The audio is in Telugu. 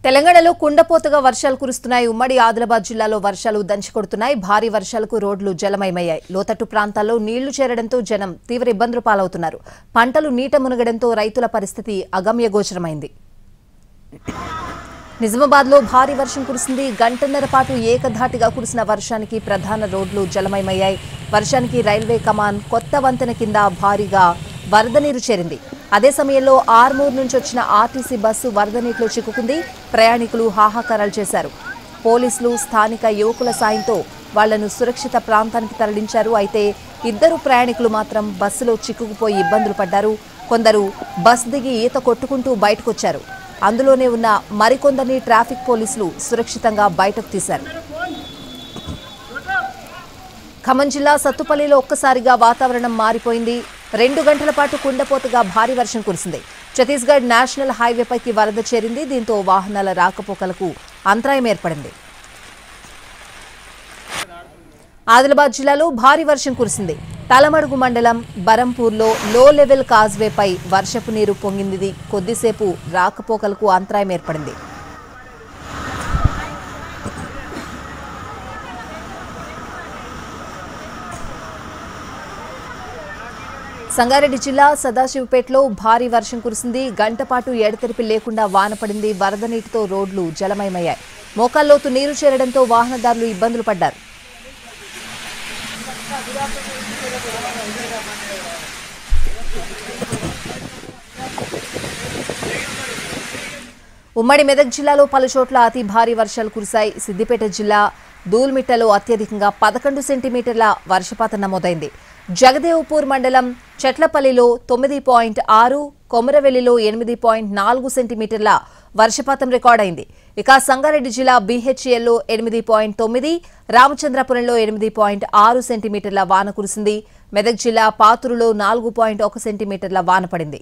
తెలంగాణలో కుండపోతగా వర్షాలు కురుస్తున్నాయి. ఉమ్మడి ఆదిలాబాద్ జిల్లాలో వర్షాలు దంచికొడుతున్నాయి. భారీ వర్షాలకు రోడ్లు జలమయమయ్యాయి. లోతట్టు ప్రాంతాల్లో నీళ్లు చేరడంతో జనం తీవ్ర ఇబ్బందులు పాలవుతున్నారు. పంటలు నీట మునగడంతో రైతుల పరిస్థితి అగమ్యగోచరమైంది. నిజామాబాద్లో భారీ వర్షం కురిసింది. గంటన్నర పాటు ఏకధాటిగా కురిసిన వర్షానికి ప్రధాన రోడ్లు జలమయమయ్యాయి. వర్షానికి రైల్వే కమాన్ కొత్త వంతెన కింద భారీగా వరద నీరు చేరింది. అదే సమయంలో ఆర్మూర్ నుంచి వచ్చిన ఆర్టీసీ బస్సు వరద నీటిలో చిక్కుకుంది. ప్రయాణికులు హాహాకారాలు చేశారు. పోలీసులు స్థానిక యువకుల సాయంతో వాళ్లను సురక్షిత ప్రాంతానికి తరలించారు. అయితే ఇద్దరు ప్రయాణికులు మాత్రం బస్సులో చిక్కుకుపోయి ఇబ్బందులు పడ్డారు. కొందరు బస్ దిగి ఈత కొట్టుకుంటూ బయటకొచ్చారు. అందులోనే ఉన్న మరికొందరిని ట్రాఫిక్ పోలీసులు సురక్షితంగా బయటకు తీశారు. ఖమ్మం జిల్లా సత్తుపల్లిలో ఒక్కసారిగా వాతావరణం మారిపోయింది. 2 గంటల పాటు కుండపోతగా భారీ వర్షం కురిసింది. ఛత్తీస్గఢ్ నేషనల్ హైవేపైకి వరద చేరింది. దీంతో వాహనాల రాకపోకలకు అంతరాయం ఏర్పడింది. ఆదిలాబాద్ జిల్లాలో భారీ వర్షం కురిసింది. తలమడుగు మండలం బరంపూర్లో లో లెవెల్ కాజ్వేపై వర్షపు నీరు పొంగింది. కొద్దిసేపు రాకపోకలకు అంతరాయం ఏర్పడింది. సంగారెడ్డి జిల్లా సదాశివపేటలో భారీ వర్షం కురిసింది. గంట పాటు ఎడతెరిపి లేకుండా వాన పడింది. వరద నీటితో రోడ్లు జలమయమయ్యాయి. మోకాల్లోతు నీరు చేరడంతో వాహనదారులు ఇబ్బందులు పడ్డారు. ఉమ్మడి మెదక్ జిల్లాలో పలుచోట్ల అతి భారీ వర్షాలు కురిశాయి. సిద్దిపేట జిల్లా దూల్మిట్టలో అత్యధికంగా 11 సెంటీమీటర్ల వర్షపాతం నమోదైంది. జగదేవ్పూర్ మండలం చెట్లపల్లిలో 9.6, కొమరవెల్లిలో 8.4 సెంటీమీటర్ల వర్షపాతం రికార్డైంది. ఇక సంగారెడ్డి జిల్లా బీహెచ్ఎల్లో 8.9, రామచంద్రపురంలో 8.6 సెంటీమీటర్ల వాన కురిసింది. మెదక్ జిల్లా పాతూరులో 4.1 సెంటీమీటర్ల వాన పడింది.